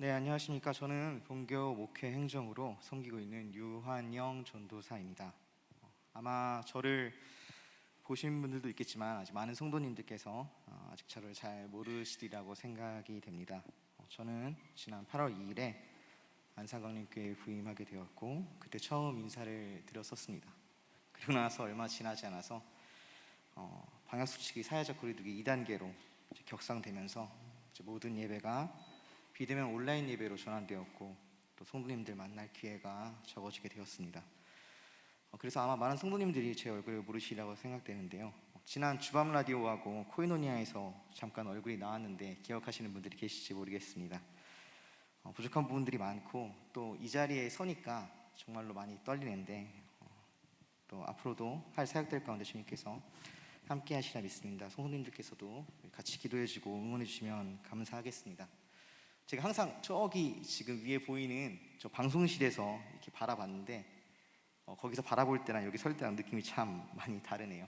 네, 안녕하십니까. 저는 본교 목회 행정으로 섬기고 있는 유환영 전도사입니다. 아마 저를 보신 분들도 있겠지만 아직 많은 성도님들께서 아직 저를 잘 모르시리라고 생각이 됩니다. 저는 지난 8월 2일에 안산광림교회에 부임하게 되었고 그때 처음 인사를 드렸었습니다. 그리고 나서 얼마 지나지 않아서 방역수칙이 사회적 거리두기 2단계로 격상되면서 모든 예배가 비대면 온라인 예배로 전환되었고 또 성도님들 만날 기회가 적어지게 되었습니다. 그래서 아마 많은 성도님들이 제 얼굴을 모르시리라고 생각되는데요. 지난 주밤 라디오하고 코이노니아에서 잠깐 얼굴이 나왔는데 기억하시는 분들이 계실지 모르겠습니다. 부족한 부분들이 많고 또 이 자리에 서니까 정말로 많이 떨리는데 또 앞으로도 할 사역들 가운데 주님께서 함께 하시라 믿습니다. 성도님들께서도 같이 기도해주고 응원해주시면 감사하겠습니다. 제가 항상 저기 지금 위에 보이는 저 방송실에서 이렇게 바라봤는데 거기서 바라볼 때랑 여기 설 때랑 느낌이 참 많이 다르네요.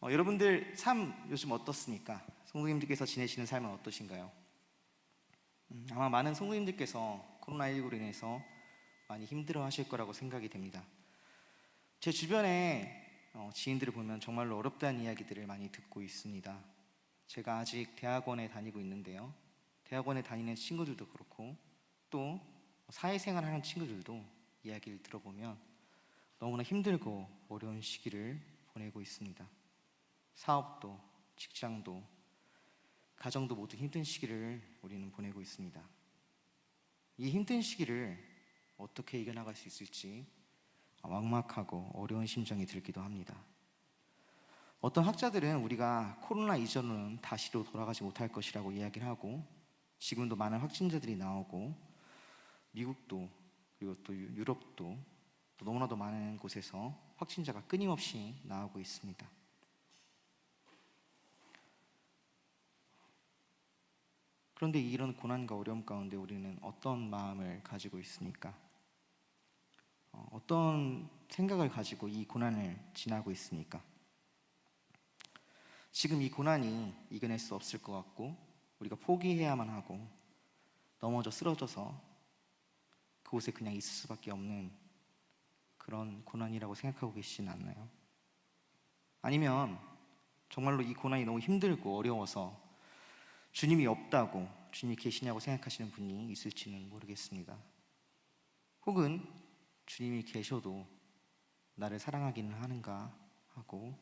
여러분들 삶 요즘 어떻습니까? 성도님들께서 지내시는 삶은 어떠신가요? 아마 많은 성도님들께서 코로나19로 인해서 많이 힘들어 하실 거라고 생각이 됩니다. 제 주변에 지인들을 보면 정말로 어렵다는 이야기들을 많이 듣고 있습니다. 제가 아직 대학원에 다니고 있는데요. 대학원에 다니는 친구들도 그렇고 또 사회생활 하는 친구들도 이야기를 들어보면 너무나 힘들고 어려운 시기를 보내고 있습니다. 사업도, 직장도, 가정도 모두 힘든 시기를 우리는 보내고 있습니다. 이 힘든 시기를 어떻게 이겨나갈 수 있을지 막막하고 어려운 심정이 들기도 합니다. 어떤 학자들은 우리가 코로나 이전으로는 다시로 돌아가지 못할 것이라고 이야기를 하고 지금도 많은 확진자들이 나오고 미국도 그리고 또 유럽도 또 너무나도 많은 곳에서 확진자가 끊임없이 나오고 있습니다. 그런데 이런 고난과 어려움 가운데 우리는 어떤 마음을 가지고 있습니까? 어떤 생각을 가지고 이 고난을 지나고 있습니까? 지금 이 고난이 이겨낼 수 없을 것 같고 우리가 포기해야만 하고 넘어져 쓰러져서 그곳에 그냥 있을 수밖에 없는 그런 고난이라고 생각하고 계시진 않나요? 아니면 정말로 이 고난이 너무 힘들고 어려워서 주님이 없다고 주님이 계시냐고 생각하시는 분이 있을지는 모르겠습니다. 혹은 주님이 계셔도 나를 사랑하기는 하는가 하고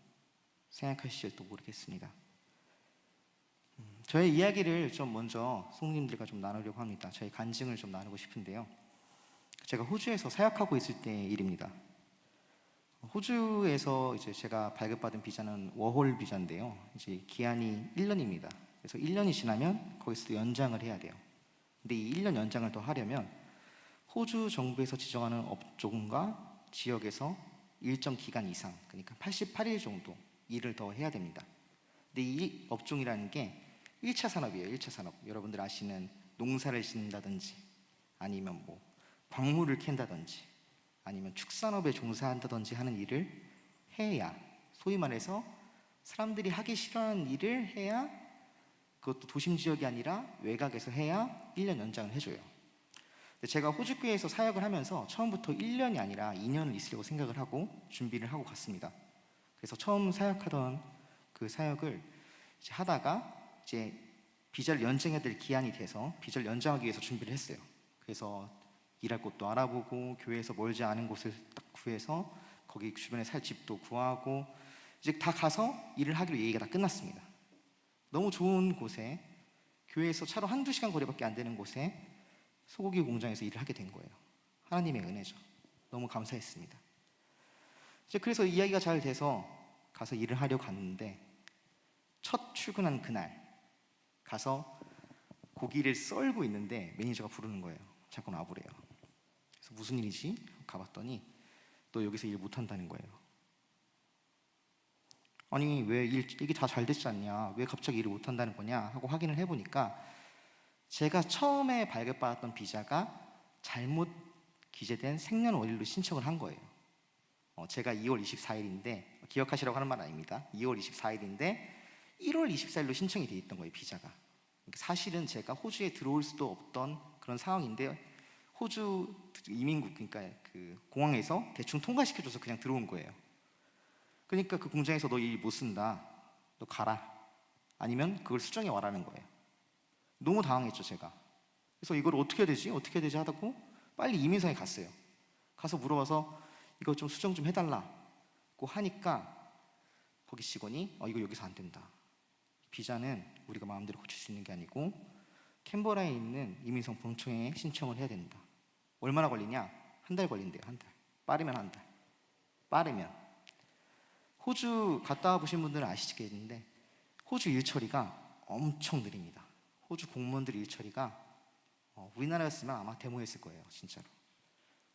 생각하실지도 모르겠습니다. 저의 이야기를 좀 먼저 성도님들과 좀 나누려고 합니다. 저의 간증을 좀 나누고 싶은데요. 제가 호주에서 사역하고 있을 때의 일입니다. 호주에서 이제 제가 발급받은 비자는 워홀 비자인데요. 이제 기한이 1년입니다. 그래서 1년이 지나면 거기서 연장을 해야 돼요. 근데 이 1년 연장을 더 하려면 호주 정부에서 지정하는 업종과 지역에서 일정 기간 이상, 그러니까 88일 정도 일을 더 해야 됩니다. 근데 이 업종이라는 게 1차 산업이에요. 1차 산업. 여러분들 아시는 농사를 짓는다든지 아니면 뭐 광물을 캔다든지 아니면 축산업에 종사한다든지 하는 일을 해야, 소위 말해서 사람들이 하기 싫어하는 일을 해야, 그것도 도심 지역이 아니라 외곽에서 해야 1년 연장을 해줘요. 근데 제가 호주교회에서 사역을 하면서 처음부터 1년이 아니라 2년을 있으려고 생각을 하고 준비를 하고 갔습니다. 그래서 처음 사역하던 그 사역을 이제 하다가 이제 비자를 연장해야 될 기한이 돼서 비자를 연장하기 위해서 준비를 했어요. 그래서 일할 곳도 알아보고 교회에서 멀지 않은 곳을 딱 구해서 거기 주변에 살 집도 구하고 이제 다 가서 일을 하기로 얘기가 다 끝났습니다. 너무 좋은 곳에 교회에서 차로 한두 시간 거리밖에 안 되는 곳에 소고기 공장에서 일을 하게 된 거예요. 하나님의 은혜죠. 너무 감사했습니다. 이제 그래서 이야기가 잘 돼서 가서 일을 하려고 갔는데 첫 출근한 그날 가서 고기를 썰고 있는데 매니저가 부르는 거예요. 잠깐 와보래요. 그래서 무슨 일이지? 가봤더니 너 여기서 일 못한다는 거예요. 아니 왜 이게 다 잘 됐지 않냐? 왜 갑자기 일을 못한다는 거냐? 하고 확인을 해보니까 제가 처음에 발급받았던 비자가 잘못 기재된 생년월일로 신청을 한 거예요. 제가 2월 24일인데 기억하시라고 하는 말 아닙니다. 2월 24일인데 1월 24일로 신청이 돼 있던 거예요, 비자가. 그러니까 사실은 제가 호주에 들어올 수도 없던 그런 상황인데 호주 이민국, 그러니까 그 공항에서 대충 통과시켜줘서 그냥 들어온 거예요. 그러니까 그 공장에서 너 일 못 쓴다, 너 가라, 아니면 그걸 수정해 와라는 거예요. 너무 당황했죠 제가. 그래서 이걸 어떻게 해야 되지? 어떻게 해야 되지 하다고 빨리 이민성에 갔어요. 가서 물어봐서 이거 좀 수정 좀 해달라고 하니까 거기 직원이 이거 여기서 안 된다. 비자는 우리가 마음대로 고칠 수 있는 게 아니고 캔버라에 있는 이민성 본청에 신청을 해야 된다. 얼마나 걸리냐? 한 달 걸린대요. 한 달. 빠르면 한 달. 빠르면. 호주 갔다 와 보신 분들은 아시겠는데 호주 일처리가 엄청 느립니다. 호주 공무원들 일처리가 우리나라였으면 아마 데모했을 거예요. 진짜로.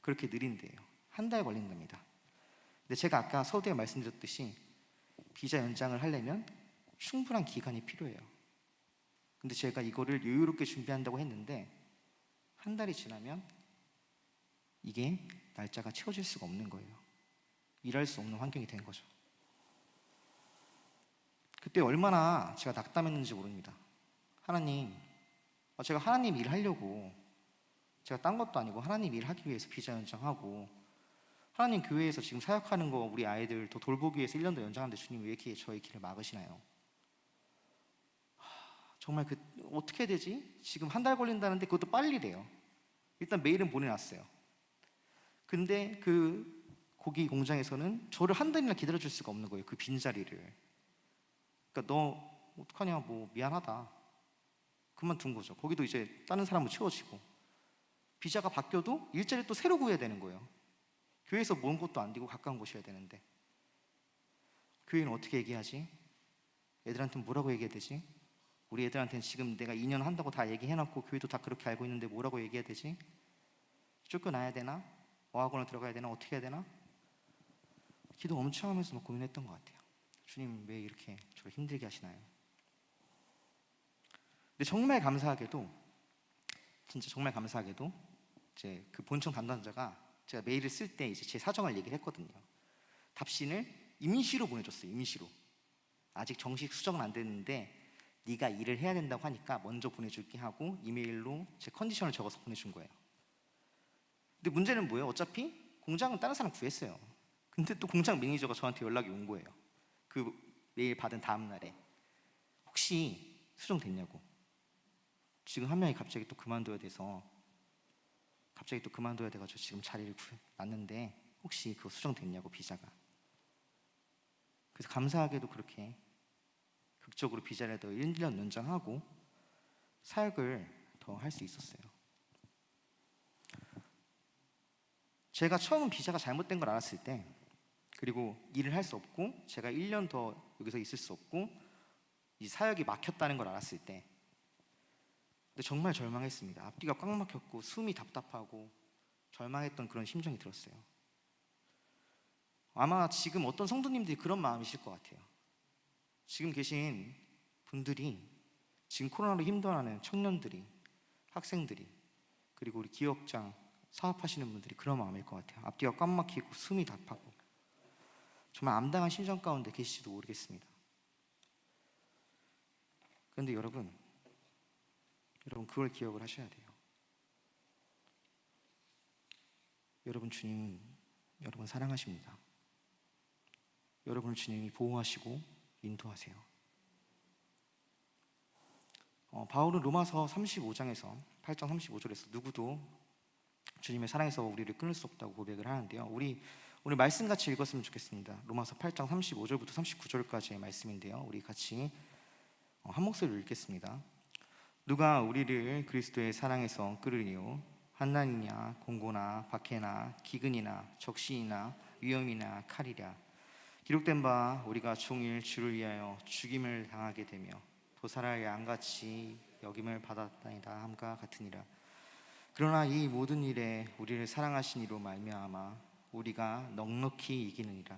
그렇게 느린데요. 한 달 걸린답니다. 근데 제가 아까 서두에 말씀드렸듯이 비자 연장을 하려면 충분한 기간이 필요해요. 근데 제가 이거를 여유롭게 준비한다고 했는데 한 달이 지나면 이게 날짜가 채워질 수가 없는 거예요. 일할 수 없는 환경이 된 거죠. 그때 얼마나 제가 낙담했는지 모릅니다. 하나님, 제가 하나님 일 하려고, 제가 딴 것도 아니고 하나님 일 하기 위해서 비자 연장하고, 하나님 교회에서 지금 사역하는 거 우리 아이들 더 돌보기 위해서 1년 더 연장하는데 주님 왜 이렇게 저의 길을 막으시나요? 정말 어떻게 되지? 지금 한 달 걸린다는데 그것도 빨리래요. 일단 메일은 보내놨어요. 근데 그 고기 공장에서는 저를 한 달이나 기다려줄 수가 없는 거예요. 그 빈자리를. 그러니까 너 어떡하냐, 뭐 미안하다, 그만둔 거죠. 거기도 이제 다른 사람으로 채워지고, 비자가 바뀌어도 일자리 또 새로 구해야 되는 거예요. 교회에서 먼 곳도 안 되고 가까운 곳이어야 되는데 교회는 어떻게 얘기하지? 애들한테는 뭐라고 얘기해야 되지? 우리 애들한테는 지금 내가 2년 한다고 다 얘기해놨고 교회도 다 그렇게 알고 있는데 뭐라고 얘기해야 되지? 쫓겨나야 되나? 어학원을 들어가야 되나? 어떻게 해야 되나? 기도 엄청 하면서 막 고민했던 것 같아요. 주님 왜 이렇게 저를 힘들게 하시나요? 근데 정말 감사하게도, 진짜 정말 감사하게도 이제 그 본청 담당자가 제가 메일을 쓸 때 이제 제 사정을 얘기를 했거든요. 답신을 임시로 보내줬어요. 임시로. 아직 정식 수정은 안 됐는데 네가 일을 해야 된다고 하니까 먼저 보내줄게 하고 이메일로 제 컨디션을 적어서 보내준 거예요. 근데 문제는 뭐예요? 어차피 공장은 다른 사람 구했어요. 근데 또 공장 매니저가 저한테 연락이 온 거예요. 그 메일 받은 다음 날에 혹시 수정됐냐고. 지금 한 명이 갑자기 또 그만둬야 돼가지고 지금 자리를 났는데 혹시 그거 수정됐냐고, 비자가. 그래서 감사하게도 그렇게 극적으로 비자를 더 1년 연장하고 사역을 더 할 수 있었어요. 제가 처음 비자가 잘못된 걸 알았을 때, 그리고 일을 할 수 없고 제가 1년 더 여기서 있을 수 없고 이 사역이 막혔다는 걸 알았을 때 근데 정말 절망했습니다. 앞뒤가 꽉 막혔고 숨이 답답하고 절망했던 그런 심정이 들었어요. 아마 지금 어떤 성도님들이 그런 마음이실 것 같아요. 지금 계신 분들이, 지금 코로나로 힘들어하는 청년들이, 학생들이, 그리고 우리 기업장 사업하시는 분들이 그런 마음일 것 같아요. 앞뒤가 꽉 막히고 숨이 답하고 정말 암담한 심정 가운데 계실지도 모르겠습니다. 그런데 여러분 그걸 기억을 하셔야 돼요. 여러분 주님, 여러분 사랑하십니다. 여러분을 주님이 보호하시고 인도하세요. 바울은 로마서 35장에서 8장 35절에서 누구도 주님의 사랑에서 우리를 끊을 수 없다고 고백을 하는데요. 우리 오늘 말씀 같이 읽었으면 좋겠습니다. 로마서 8장 35절부터 39절까지의 말씀인데요. 우리 같이 한 목소리로 읽겠습니다. 누가 우리를 그리스도의 사랑에서 끌으리요? 환난이냐 공고나 박해나 기근이나 적신이나 위험이나 칼이랴. 기록된 바 우리가 종일 주를 위하여 죽임을 당하게 되며 도살하여 양같이 여김을 받았다이다 함과 같으니라. 그러나 이 모든 일에 우리를 사랑하신 이로 말미암아 우리가 넉넉히 이기느니라.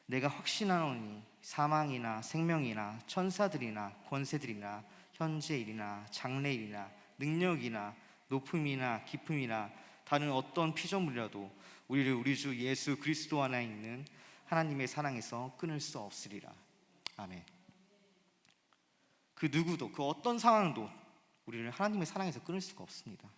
내가 확신하노니 사망이나 생명이나 천사들이나 권세들이나 현재일이나 장래일이나 능력이나 높음이나 깊음이나 다른 어떤 피조물이라도 우리를 우리 주 예수 그리스도 안에 있는 하나님의 사랑에서 끊을 수 없으리라. 아멘. 그 누구도, 그 어떤 상황도 우리를 하나님의 사랑에서 끊을 수가 없습니다.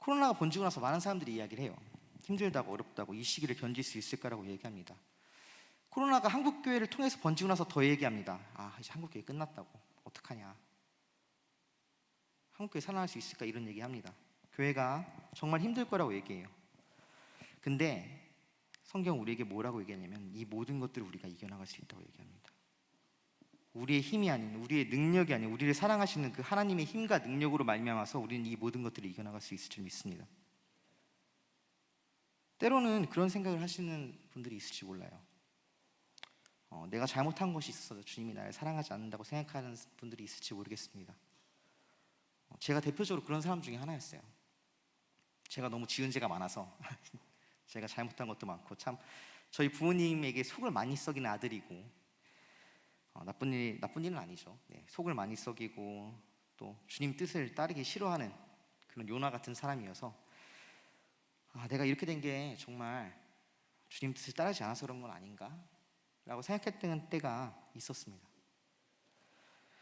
코로나가 번지고 나서 많은 사람들이 이야기를 해요. 힘들다고 어렵다고 이 시기를 견딜 수 있을까라고 얘기합니다. 코로나가 한국교회를 통해서 번지고 나서 더 얘기합니다. 이제 한국교회 끝났다고. 어떡하냐. 한국교회 살아날 수 있을까 이런 얘기합니다. 교회가 정말 힘들 거라고 얘기해요. 근데 성경 우리에게 뭐라고 얘기하냐면 이 모든 것들을 우리가 이겨나갈 수 있다고 얘기합니다. 우리의 힘이 아닌, 우리의 능력이 아닌, 우리를 사랑하시는 그 하나님의 힘과 능력으로 말미암아서 우리는 이 모든 것들을 이겨나갈 수 있을 줄 믿습니다. 때로는 그런 생각을 하시는 분들이 있을지 몰라요. 내가 잘못한 것이 있어서 주님이 나를 사랑하지 않는다고 생각하는 분들이 있을지 모르겠습니다. 제가 대표적으로 그런 사람 중에 하나였어요. 제가 너무 지은 죄가 많아서 제가 잘못한 것도 많고, 참 저희 부모님에게 속을 많이 썩이는 아들이고, 나쁜 일은 아니죠. 네, 속을 많이 썩이고 또 주님 뜻을 따르기 싫어하는 그런 요나 같은 사람이어서 내가 이렇게 된 게 정말 주님 뜻을 따르지 않아서 그런 건 아닌가? 라고 생각했던 때가 있었습니다.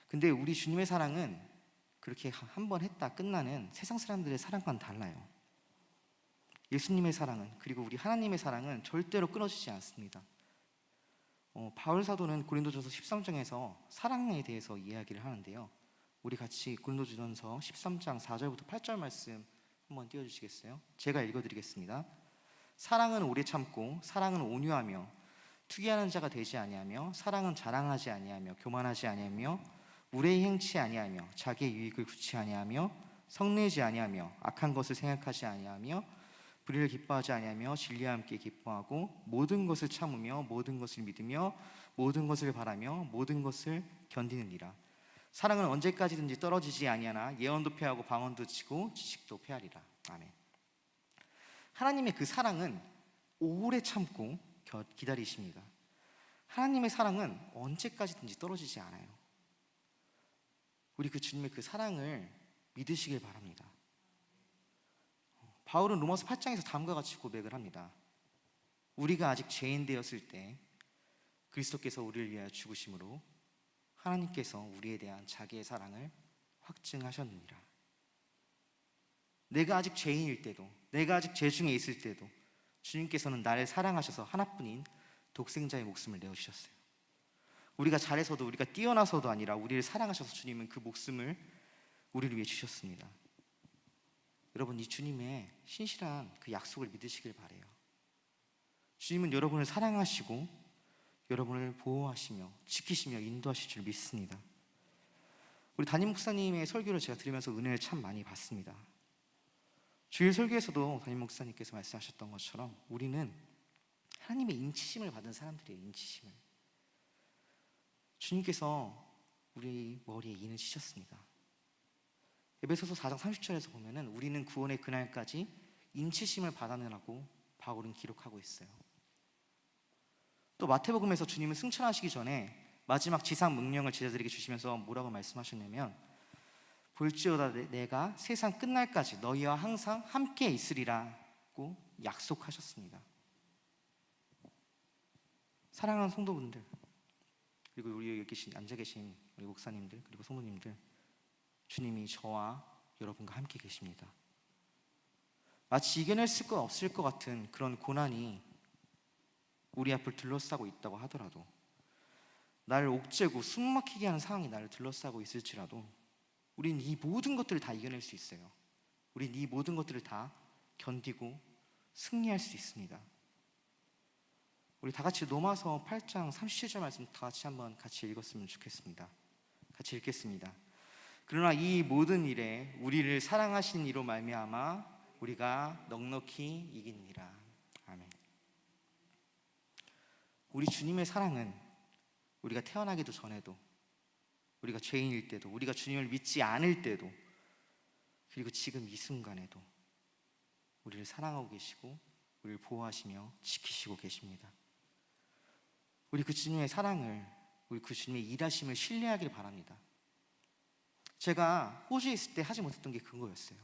근데 우리 주님의 사랑은 그렇게 한 번 했다 끝나는 세상 사람들의 사랑과는 달라요. 예수님의 사랑은, 그리고 우리 하나님의 사랑은 절대로 끊어지지 않습니다. 바울 사도는 고린도전서 13장에서 사랑에 대해서 이야기를 하는데요. 우리 같이 고린도전서 13장 4절부터 8절 말씀 한번 띄워주시겠어요? 제가 읽어드리겠습니다. 사랑은 오래 참고, 사랑은 온유하며, 투기하는 자가 되지 아니하며, 사랑은 자랑하지 아니하며, 교만하지 아니하며, 무례히 행치 아니하며, 자기의 유익을 구치 아니하며, 성내지 아니하며, 악한 것을 생각하지 아니하며, 불의를 기뻐하지 아니하며, 진리와 함께 기뻐하고, 모든 것을 참으며, 모든 것을 믿으며, 모든 것을 바라며, 모든 것을 견디느니라. 사랑은 언제까지든지 떨어지지 아니하나 예언도 패하고 방언도 치고 지식도 패하리라. 아멘. 하나님의 그 사랑은 오래 참고 기다리십니다. 하나님의 사랑은 언제까지든지 떨어지지 않아요. 우리 그 주님의 그 사랑을 믿으시길 바랍니다. 바울은 로마서 8장에서 다음과 같이 고백을 합니다. 우리가 아직 죄인 되었을 때 그리스도께서 우리를 위하여 죽으심으로 하나님께서 우리에 대한 자기의 사랑을 확증하셨느니라. 내가 아직 죄인일 때도, 내가 아직 죄 중에 있을 때도 주님께서는 나를 사랑하셔서 하나뿐인 독생자의 목숨을 내어주셨어요. 우리가 잘해서도, 우리가 뛰어나서도 아니라 우리를 사랑하셔서 주님은 그 목숨을 우리를 위해 주셨습니다. 여러분, 이 주님의 신실한 그 약속을 믿으시길 바라요. 주님은 여러분을 사랑하시고 여러분을 보호하시며 지키시며 인도하실 줄 믿습니다. 우리 담임 목사님의 설교를 제가 들으면서 은혜를 참 많이 받습니다. 주일 설교에서도 담임 목사님께서 말씀하셨던 것처럼 우리는 하나님의 인치심을 받은 사람들이에요. 인치심을. 주님께서 우리 머리에 인을 치셨습니다. 에베소서 4장 30절에서 보면은 우리는 구원의 그날까지 인치심을 받아내라고 바울은 기록하고 있어요. 또 마태복음에서 주님은 승천하시기 전에 마지막 지상 명령을 제자들에게 주시면서 뭐라고 말씀하셨냐면, 볼지어다 내가 세상 끝날까지 너희와 항상 함께 있으리라고 약속하셨습니다. 사랑하는 성도분들, 그리고 우리 여기 앉아 계신 우리 목사님들, 그리고 성도님들, 주님이 저와 여러분과 함께 계십니다. 마치 이겨낼 수 없을 것 같은 그런 고난이 우리 앞을 둘러싸고 있다고 하더라도, 나를 옥죄고 숨막히게 하는 상황이 나를 둘러싸고 있을지라도 우린 이 모든 것들을 다 이겨낼 수 있어요. 우린 이 모든 것들을 다 견디고 승리할 수 있습니다. 우리 다 같이 로마서 8장 37절 말씀 다 같이 읽었으면 좋겠습니다. 같이 읽겠습니다. 그러나 이 모든 일에 우리를 사랑하신 이로 말미암아 우리가 넉넉히 이기니라. 아멘. 우리 주님의 사랑은 우리가 태어나기도 전에도, 우리가 죄인일 때도, 우리가 주님을 믿지 않을 때도, 그리고 지금 이 순간에도 우리를 사랑하고 계시고 우리를 보호하시며 지키시고 계십니다. 우리 그 주님의 사랑을, 우리 그 주님의 일하심을 신뢰하길 바랍니다. 제가 호주에 있을 때 하지 못했던 게 그거였어요.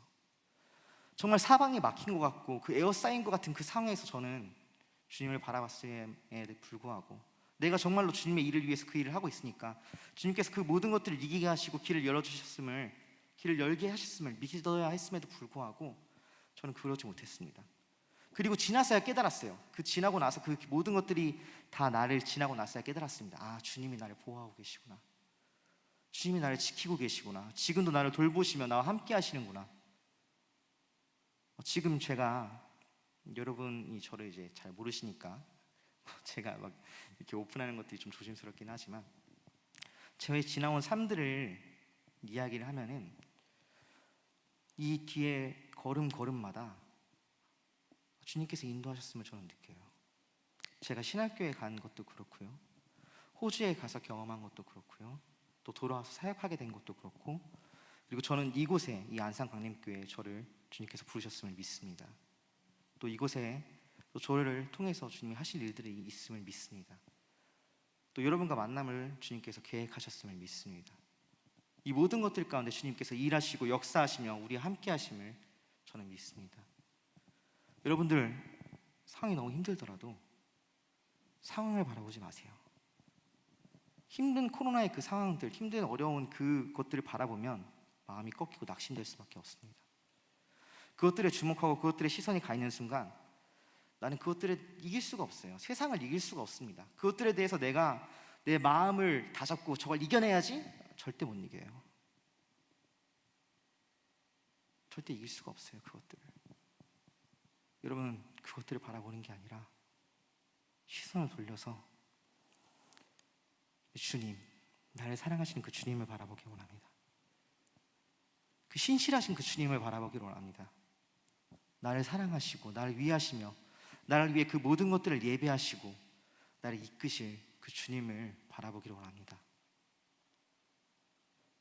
정말 사방이 막힌 것 같고 그 에어싸인 것 같은 그 상황에서 저는 주님을 바라봤음에도 불구하고 내가 정말로 주님의 일을 위해서 그 일을 하고 있으니까 주님께서 그 모든 것들을 이기게 하시고 길을 열게 하셨음을 믿어야 했음에도 불구하고 저는 그러지 못했습니다. 그리고 지나서야 깨달았어요. 그 지나고 나서 그 모든 것들이 다 나를 지나고 나서야 깨달았습니다. 아, 주님이 나를 보호하고 계시구나. 주님이 나를 지키고 계시구나. 지금도 나를 돌보시며 나와 함께 하시는구나. 지금 제가, 여러분이 저를 이제 잘 모르시니까 제가 막 이렇게 오픈하는 것들이 좀 조심스럽긴 하지만, 저의 지나온 삶들을 이야기를 하면은 이 뒤에 걸음걸음마다 주님께서 인도하셨음을 저는 느껴요. 제가 신학교에 간 것도 그렇고요, 호주에 가서 경험한 것도 그렇고요, 또 돌아와서 사역하게 된 것도 그렇고, 그리고 저는 이곳에, 이 안산광림교회에 저를 주님께서 부르셨음을 믿습니다. 또 이곳에 또 저를 통해서 주님이 하실 일들이 있음을 믿습니다. 또 여러분과 만남을 주님께서 계획하셨음을 믿습니다. 이 모든 것들 가운데 주님께서 일하시고 역사하시며 우리와 함께 하심을 저는 믿습니다. 여러분들, 상황이 너무 힘들더라도 상황을 바라보지 마세요. 힘든 코로나의 그 상황들, 힘든 어려운 그것들을 바라보면 마음이 꺾이고 낙심될 수밖에 없습니다. 그것들에 주목하고 그것들에 시선이 가 있는 순간 나는 그것들을 이길 수가 없어요. 세상을 이길 수가 없습니다. 그것들에 대해서 내가 내 마음을 다잡고 저걸 이겨내야지, 절대 못 이겨요. 절대 이길 수가 없어요. 그것들을. 여러분, 그것들을 바라보는 게 아니라 시선을 돌려서 주님, 나를 사랑하시는 그 주님을 바라보기 원합니다. 그 신실하신 그 주님을 바라보기를 원합니다. 나를 사랑하시고 나를 위하시며 나를 위해 그 모든 것들을 예배하시고 나를 이끄실 그 주님을 바라보기를 원합니다.